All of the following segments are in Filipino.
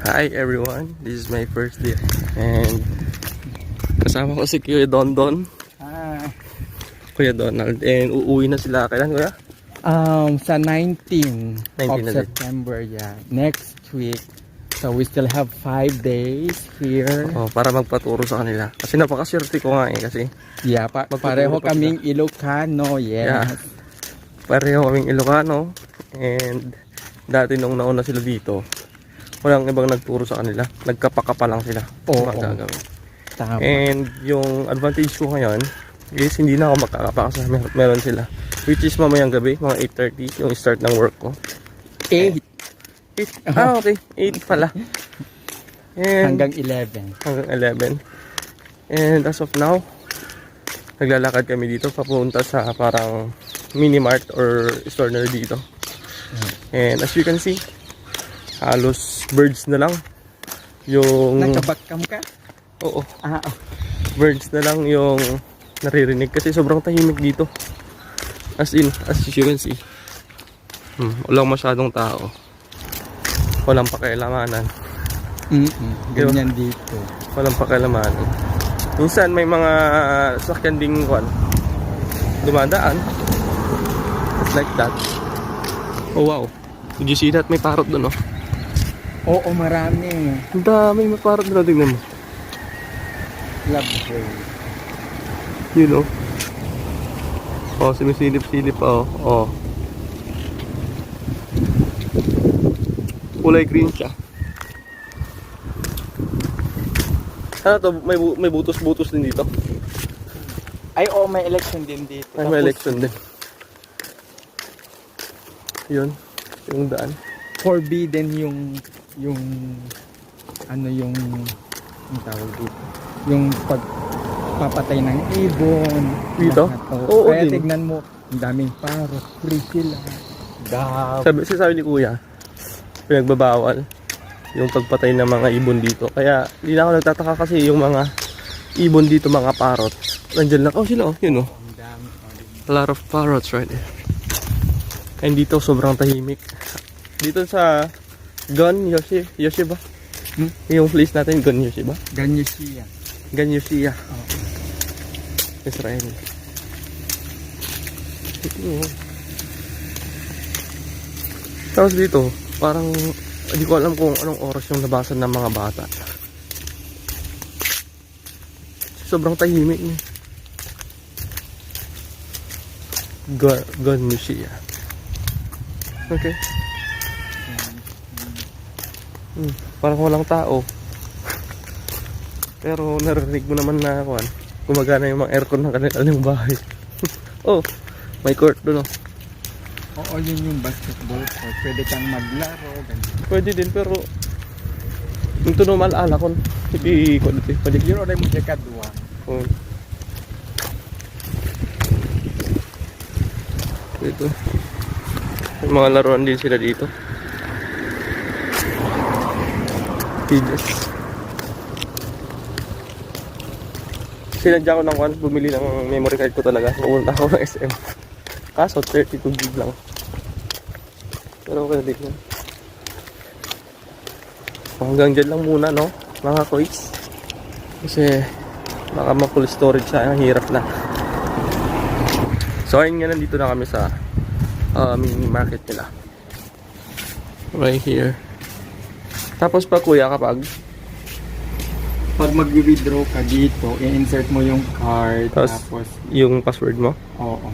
Hi everyone, this is my first day and kasama ko si Kuya Dondon. Kuya Donald, and uuwi na sila kailan kuya? Sa 19 of na din. September, yeah. Next week. So we still have 5 days here. Para magpaturo sa kanila. Kasi napakaswerte ko nga kasi. Yeah, pareho kaming Ilocano, yes. Yeah. Pareho kaming Ilocano. And dati nung nauna sila dito, walang ibang nagturo sa kanila. Nagkapakapa lang sila. Oo. Tama. And yung advantage ko ngayon is hindi na ako magkakapa kasi meron sila. Which is mamayang gabi, mga 8:30 yung start ng work ko. 8. Okay. 8 pala. And Hanggang 11. Hanggang 11. And as of now, naglalakad kami dito papunta sa parang mini mart or store na dito. And as you can see, halos birds na lang yung... Nakabakam ka? Oo. Birds na lang yung naririnig kasi sobrang tahimik dito. As in, as you can see, walang masyadong tao. Walang pakialamanan. Ganyan dito. Walang pakialamanan. Minsan may mga sakyan ding dumadaan. It's like that. Oh wow. Did you see that? May parrot doon, oh. Oo, marami. Ang dami, may parrot doon. Tignan mo. Love bird. You know. Oh, sumisilip-silip pa, oh. Kulay green siya. Ano to? May butos-butos din dito. Ay, may election din dito. Ay, may election din. Yun. Yung daan. Forbidden yung tawag dito. Yung pagpapatay ng ibon. Dito? Oo, kaya din. Tignan mo, ang daming parot. Free sila. Sabi ni Kuya, pinagbabawal yung pagpatay ng mga ibon dito. Kaya hindi na ako nagtataka kasi yung mga ibon dito, mga parrot. Nandiyan lang. Oh, sila, oh. Yun, oh. A lot of parrots right there. And dito sobrang tahimik. Dito sa Gun Yoshi ba? Yung place natin, Gun Yoshi ba? Ganyo siya. Gun Yoshi. Israel. Tapos dito, parang hindi ko alam kung anong oras yung labasan ng mga bata. Sobrang tahimik niya. Gun Yoshi. Okay. Parang walang tao. Pero narinig mo naman na gumagana yung mga aircon ng kanilang bahay. Oh, may court doon, oh. Oo, yun yung basketball court. Pwede kang maglaro. Ganyan. Pwede din, pero yung tunumal alakon. Hindi ko dito. Pwede yun oray mo siya kadwa. Oh. Dito. May mga laruan din sila dito. Kids. Sinadya ko ng bumili ng memory card ko talaga. Pumunta ako ng SM. Kaso 32 GB lang. Pero okay na din yan. Hanggang dyan lang muna, no? Mga kois. Kasi baka ma-full storage siya. Ang hirap na. So ayun nga, nandito na kami sa mini market nila. Right here. Tapos pa kuya, kapag mag-withdraw ka dito, i-insert mo yung card. Tapos yung password mo? Oo.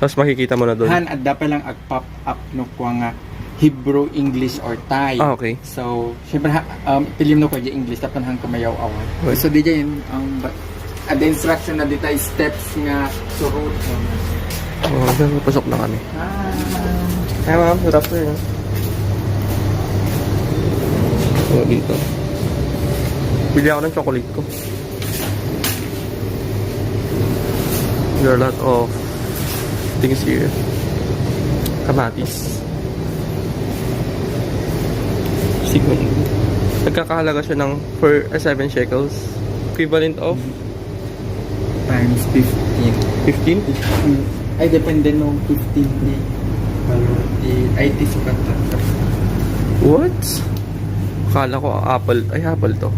Tapos makikita mo na doon. Dapat lang pop up no ko nga Hebrew, English, or Thai. Okay. So, syempre, pilim no ko yung English, tapos hang kamayaw awan. Okay. So, di dyan, the instruction na dito is steps nga surut. Pasok na kami. Hi ma'am, good afternoon. So, dito. Bili ako ng chocolate ko. There are a lot of things here. Kamatis. Sigon. Nagkakahalaga siya ng 7 shekels. Equivalent of? Times 15. 15? Ay, depende nung 15 ni. Ay, sukat. What? Akala ko apple. Ay, apple to.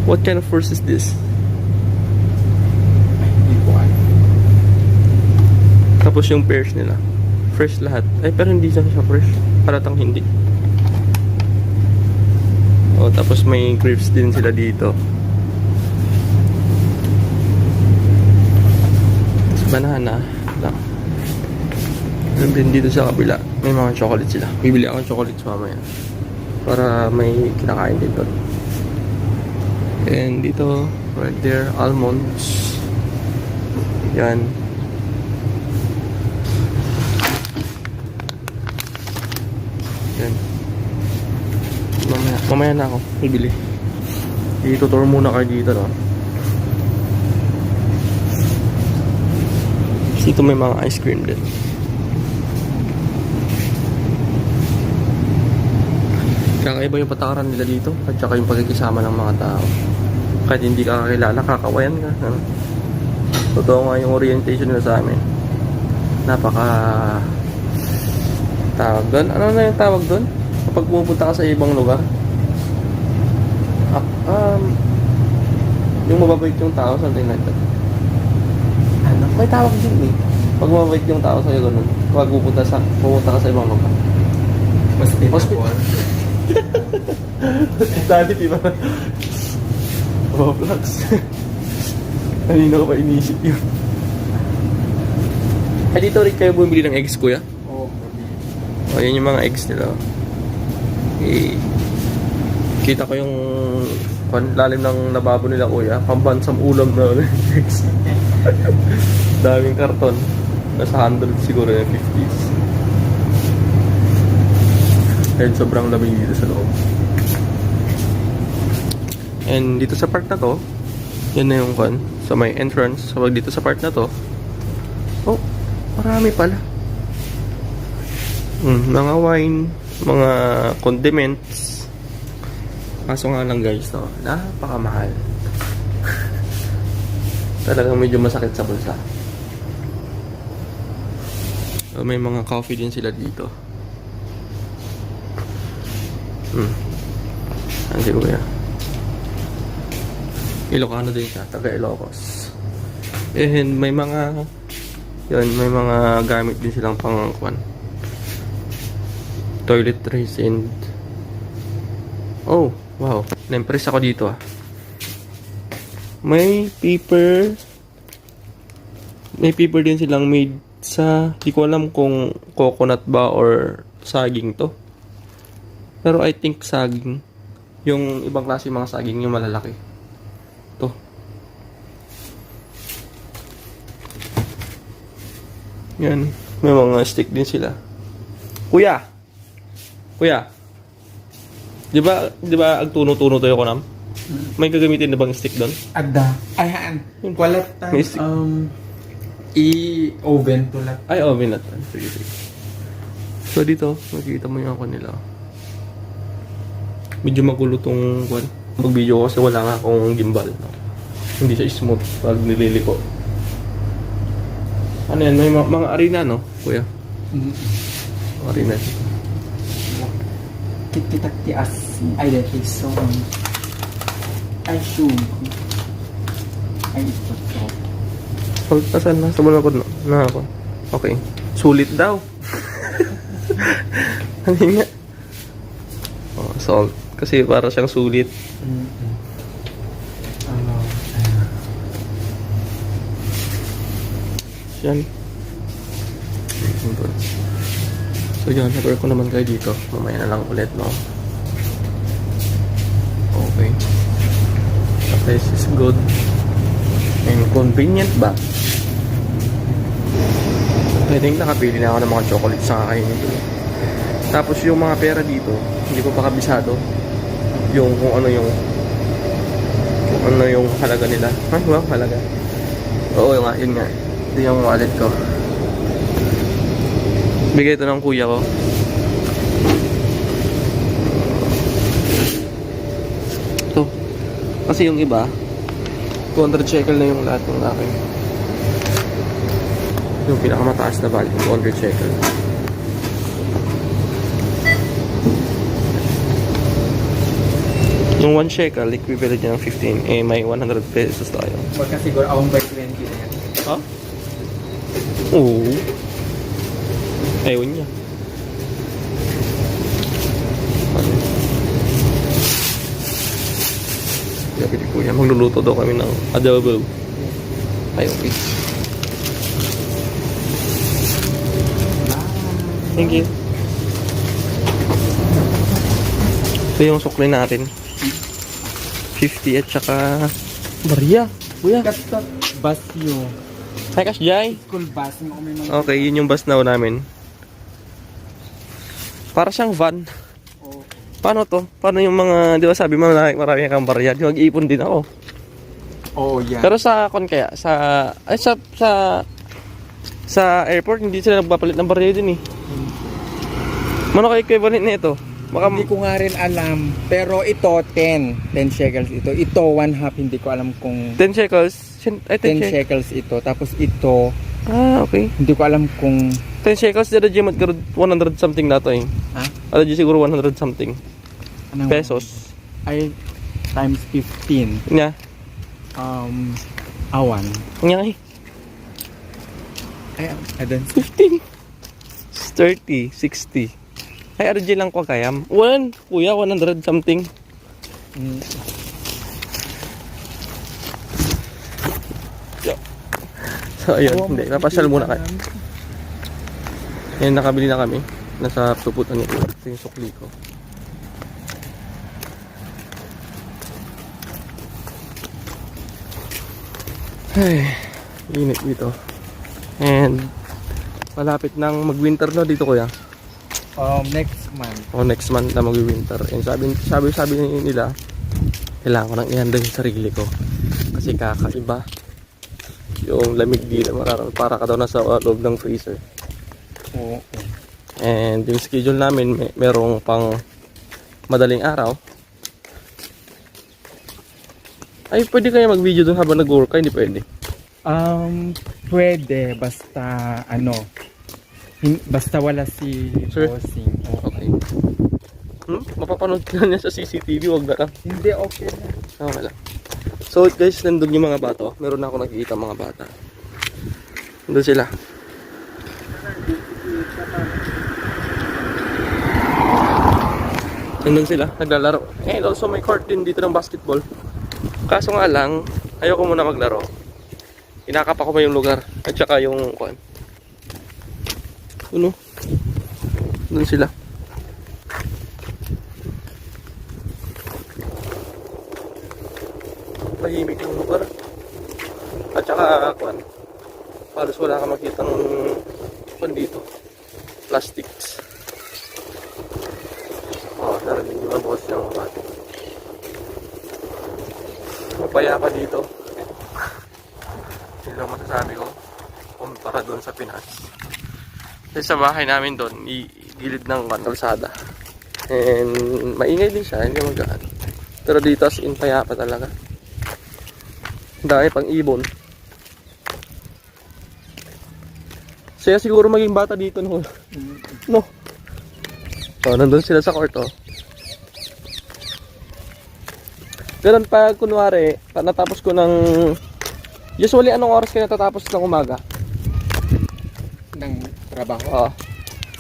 What kind of fruit is this? Ay, hindi ko alam. Tapos yung pears nila. Fresh lahat. Ay, pero hindi siya fresh. Paratang hindi. Oh, tapos may grapes din sila dito. Tapos banana. Lang. And then dito sa kabila, may mga chocolate sila. Bibili ako ng chocolates mamaya. Para may kinakain din doon. And dito, right there, almonds. Yan. Yan. Mamaya na ako bibili. Itutour muna kayo dito, no? Dito may mga ice cream din. Kakaiba yung patakaran nila dito at saka yung pagkikisama ng mga tao. Kahit hindi ka kakilala, kakawayan ka. Ano? Totoo nga yung orientation nila sa amin. Napaka tawag doon. Ano na yung tawag doon? Kapag pupunta ka sa ibang lugar. Yung mababait yung tao, something like that. Ano? May tawag din eh. Pag mababait yung tao sa'yo ganun. Kapag pupunta ka sa ibang lugar. Hospital. Hospitality ba? Roblox. Kanina ko pa inisip yun. Ay, dito rin kayo bumili ng eggs, kuya? Oo. O, yan yung mga eggs nila. Okay. Kita ko yung lalim ng lababo nila, kuya. Pambansang ulam na eggs. Daming karton. Nasa 100 siguro yung 50s. And sobrang lamig dito sa loob. And dito sa part na to, yan na yung kan sa may entrance. So dito sa part na to, oh, marami pala. Mga wine, mga condiments. Kaso nga lang guys, no, napakamahal. Talagang medyo masakit sa bulsa. So, may mga coffee din sila dito. Ano si kuya? Ilocano din siya, taga Ilocos. And may mga may mga gamit din silang pangangkuan. Toiletries and oh, wow. Na-impress ako dito ah. May paper din silang made sa, di ko alam kung coconut ba or saging to. Pero I think saging. Yung ibang klase mga saging yung malalaki. To. Yan. May mga stick din sila. Kuya! Kuya! Di ba agtuno-tuno tayo ko nam? May gagamitin na bang stick doon? Ada. Ayan. Walat May stick. i-oven tulat. Ay, oven na to. Sige, sige. So dito, makikita mo yung ako nila. Medyo magulo tong mag-video ko kasi wala nga akong gimbal. No? Hindi siya smooth pag nililiko. Ano yan? May mga arena, no? Kuya? Arena. Titak-tias. Ay, that is so... Ay, shoe. Ay, ito to. Asan na? Sa balakod na ako. Okay. Sulit daw. Ano nga? Oh, salt. Kasi para siyang sulit. Yan. So yun, nag-work ko naman kayo dito. Mamaya na lang ulit, no? Okay. The place is good. And convenient ba? I think nakapili na ako ng mga chocolates sa kakainin dito. Tapos yung mga pera dito, hindi ko pa kabisado. Yung kung ano yung halaga nila. Ay, wow, halaga. Oo, yun nga. Ito yung wallet ko. Bigay ito ng kuya ko. Ito. Kasi yung iba, 200 shekel na yung lahat ng akin. Yung pinakamataas na value, 200 shekel. Yung 1 shekel, equivalent niya ng 15, eh may 100 pesos tayo. Baka siguro awang by 20 na yan. Ha? Oo. Ayaw niya. Sabi ni Kuya, magluluto daw kami ng adobo. Ay, okay. Thank you. Ito yung sukli natin. 50 at saka barya. Kuya. Kastot basyo. Hi, Kash Jai. School bus. Yung may mga... Okay, yun yung bus now namin. Para siyang van. Oh. Paano to? Paano yung mga, di ba sabi mo marami kang barya? Di mag-iipon din ako. Oh, yeah. Pero sa kon kaya, sa airport, hindi sila nagpapalit ng barya din eh. Mano kayo equivalent na ito? Baka, Hindi ko nga rin alam. Pero ito, 10 shekels ito. Ito, 1/2. Hindi ko alam kung 10 shekels? Ay, 10 10 shekels. shekels ito. Tapos ito, Ah, okay. hindi ko alam kung... 10 shekels, dito dyan magkaroon 100 something na to eh. Ha? Ano dyan siguro 100 something. Anong- Pesos. Ay, times 15. Nga. Awan. Nga eh. Ay, I don't 15. 30, 60. Ay, RG lang ko kayam. Kuya, 100 something. So, ayun. Hindi, napasyal muna kayo. Ngayon, nakabili na kami. Nasa puputan niyo. Ito yung sukli ko. Ay, init dito. And, malapit nang mag-winter na dito, kuya. Next month. O next month na mag-winter. And sabi nila, kailangan ko nang ihanda yung sarili ko. Kasi kakaiba yung lamig dito. Para ka daw nasa loob ng freezer. Oo. And yung schedule namin, merong pang madaling araw. Ay, pwede kaya mag-video doon habang nag-work? Hindi pwede. Pwede. Basta, basta wala si Sir? bossing. Oo. Okay. Mapapanood ka na niya sa CCTV, wag na lang. Hindi, okay na. Okay lang. So guys, nandun yung mga bata. Meron na ako nakikita mga bata. Nandun sila. Nandun sila, naglalaro. And also may court din dito ng basketball. Kaso nga lang, ayoko muna maglaro. Inakapa ko pa yung lugar. At saka yung kuan. Ano? Nandun sila. Tahimik yung lugar. At saka kuan. Halos wala ka makita ng kuan dito. Plastics. Oh, narinig yung mga boss yung bata. Mapaya pa dito. Yun lang masasabi ko. Kumpara doon sa Pinas. Kasi sa bahay namin doon, gilid ng kalsada. And maingay din siya, hindi magaan. Pero dito as in paya pa talaga. Dahil pang ibon. Saya siguro maging bata dito no. No. So, nandun sila sa court oh. Ganun pag kunwari, natapos ko ng... Usually anong oras kayo natatapos ng umaga? Ng trabaho? Oo.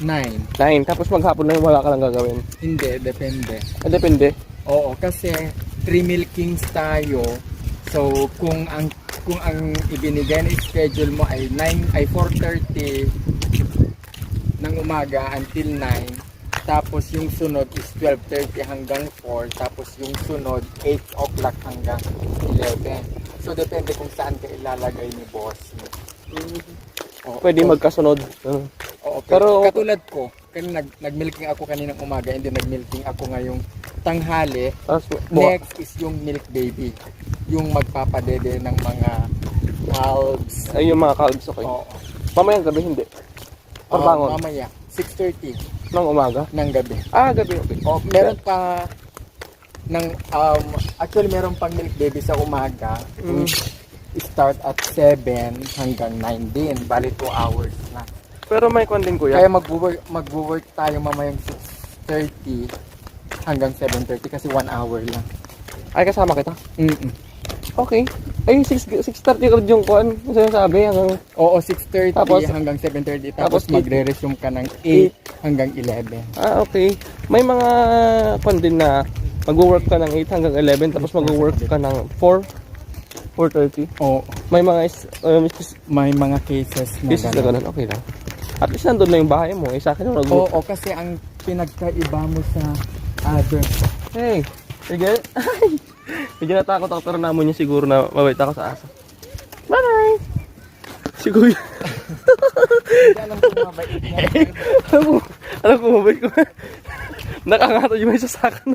9. 9. Tapos maghapon na yung wala ka lang gagawin. Hindi, depende. Depende. Oo, kasi 3 milkings tayo. So, kung ang ibinigay na schedule mo ay 4:30 ng umaga until 9, tapos yung sunod is 12:30 hanggang 4, tapos yung sunod 8 o'clock hanggang 11. So, depende kung saan ka ilalagay ni boss. Oo, Pwede magkasunod. Oo, Pero- katulad ko, nag-milking ako kaninang umaga and then nag-milking ako ngayong tanghali. Tapos, Next is yung milk baby. Yung magpapadede ng mga calves. ay yung mga calves, okay. Oo. Mamayang gabi hindi. Pagbangon Mamaya, 6:30 ng umaga. ng gabi. Gabi, okay. Meron pa actually meron pang milk baby sa umaga. Start at 7 hanggang 9 din. Bali 2 hours na. Pero may kwan din kuya. Kaya magwo-work tayo mamayang 6:30 hanggang 7:30 kasi 1 hour lang. Ay, kasama kita? Mm-mm. Okay. Ay, 6:30 ka yung kuhan. Yung sinasabi hanggang... Oo, 6:30 Tapos- hanggang 7:30. tapos Tapos magre-resume ka ng 8 hanggang 11. Ah, okay. May mga kuhan din na mag-work ka ng 8 hanggang 11 tapos mag-work ka ng 4:30. Oo, May mga may mga cases na cases na gano'n. ganun. Okay lang. At least nandun na yung bahay mo. Eh, sa akin yung nag-work. Oo, kasi ang pinagkaiba mo sa other. Hey, sige. Medyo natakot ako pero namon niya siguro na mabait ako sa aso. Bye! Si Kuya. Hindi alam kung mabait mo. Alam ko mabait ko. Nakangato yung may sasakan.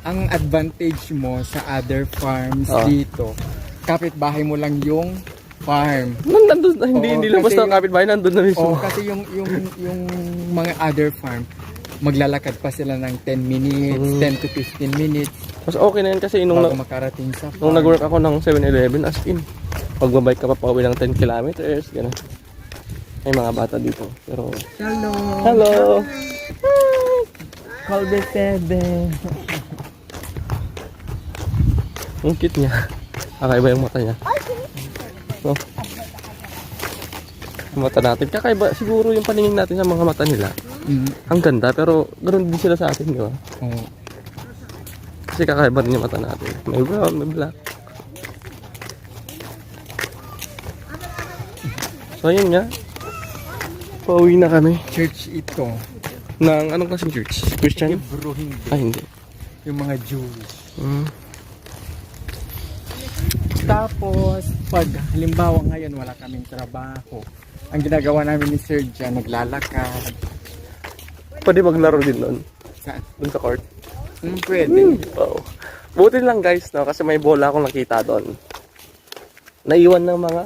Ang advantage mo sa other farms Oh. dito, kapitbahay mo lang yung farm. Nandun, hindi Oo, lang basta kasi- kapitbahay, nandun na mismo. Oo, kasi yung mga other farm, maglalakad pa sila ng 10 minutes, 10 to 15 minutes Mas okay na yun kasi bago makarating sa farm. nung nag-work ako ng 7-Eleven, as in, pagbabike ka pa pauwi ng 10 kilometers, gano'n. May mga bata dito. Pero, Hello! hello! Call the 7. Ang cute niya. Kakaiba yung mata niya. No? Yung mata natin. Kakaiba, siguro yung paningin natin sa mga mata nila. Ang ganda, pero ganoon din sila sa atin, di ba? Oo. Kasi kakaiba din yung mata natin. May brown, may black. So, yun nga. Pauwi na kami. Church ito. Ng anong klaseng church? Christian? Hebrew, hindi. Ay, hindi. Yung mga Jewish. Mm. Tapos, pag halimbawa ngayon wala kaming trabaho, ang ginagawa namin ni Sir Jan, naglalakad. Pwede maglaro din doon. Saan? Doon sa court. Pwede. Oo. Buti lang guys, no? Kasi may bola akong nakita doon. Naiwan ng mga...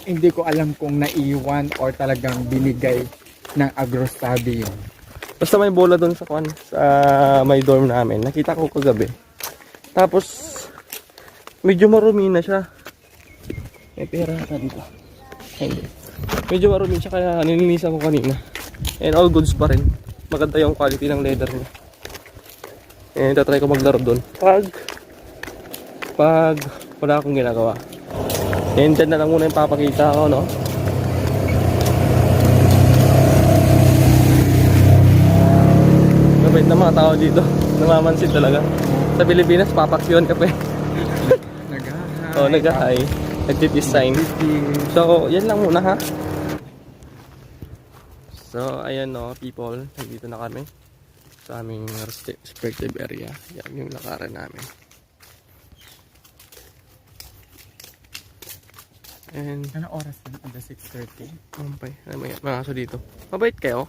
Hindi ko alam kung naiwan or talagang binigay ng agrosabi yun. Basta may bola doon sa sa may dorm namin. Nakita ko kagabi. Tapos, medyo marumi na siya. May pera na dito. Hindi. Medyo marumi siya kaya nilinisan ko kanina. And all goods pa rin. Maganda yung quality ng leather niya. And tatry ko maglaro doon. Pag wala akong ginagawa. And dyan na lang muna yung papakita ko, no? Mabait na mga tao dito. Namamansin talaga. Sa Pilipinas, papaksyon ka pa eh. Nag-hi. Oo, nag-hi. Nag-peace sign. So, yan lang muna ha. So, ayan no, people. Nandito na kami sa aming respective area. Yan yung lakaran namin. And, Ano oras na? Ada 6:30. mampay. May mga aso dito. Mabait kayo?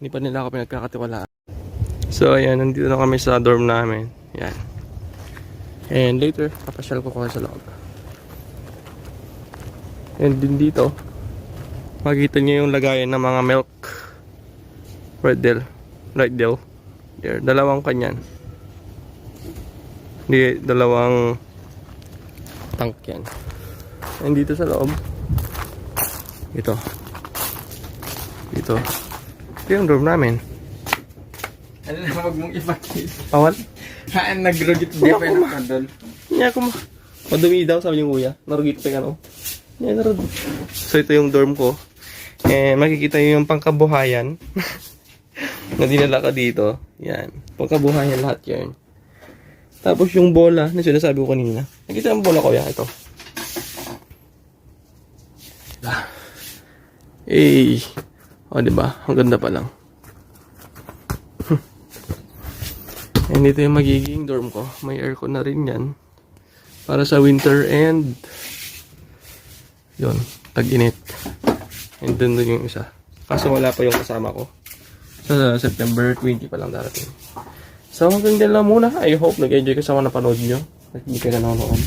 Hindi pa nila ako pinagkakatiwalaan. So, ayan. Nandito na kami sa dorm namin. Yan. And later, papasyal ko kayo sa loob. And din dito, makikita niyo yung lagayan ng mga milk. Right there. There. Dalawang kanyan. Hindi, dalawang tank yan. And dito sa loob, ito. Ito yung dorm namin. Ano na, huwag mong ipakita. Bawal? Haan, nagrugit di pa yung kandol. Hindi ako madumi daw, sabi yung kuya. Narugit pa ano. Yan, narugit. So ito yung dorm ko. And makikita nyo yung pangkabuhayan. Na dinala ka dito. Yan. Pangkabuhayan lahat yan. Tapos yung bola na sinasabi ko kanina. Nakita yung bola ko yan. Ito. Eh. O, diba? Ang ganda pa lang. And ito yung magiging dorm ko. May aircon na rin yan. Para sa winter and yun, tag-init. And dun yung isa. Kaso wala pa yung kasama ko. Sa September 20 pa lang darating. So hanggang din lang muna. I hope nag-enjoy ka sa mga napanood nyo. At hindi ka nanonood.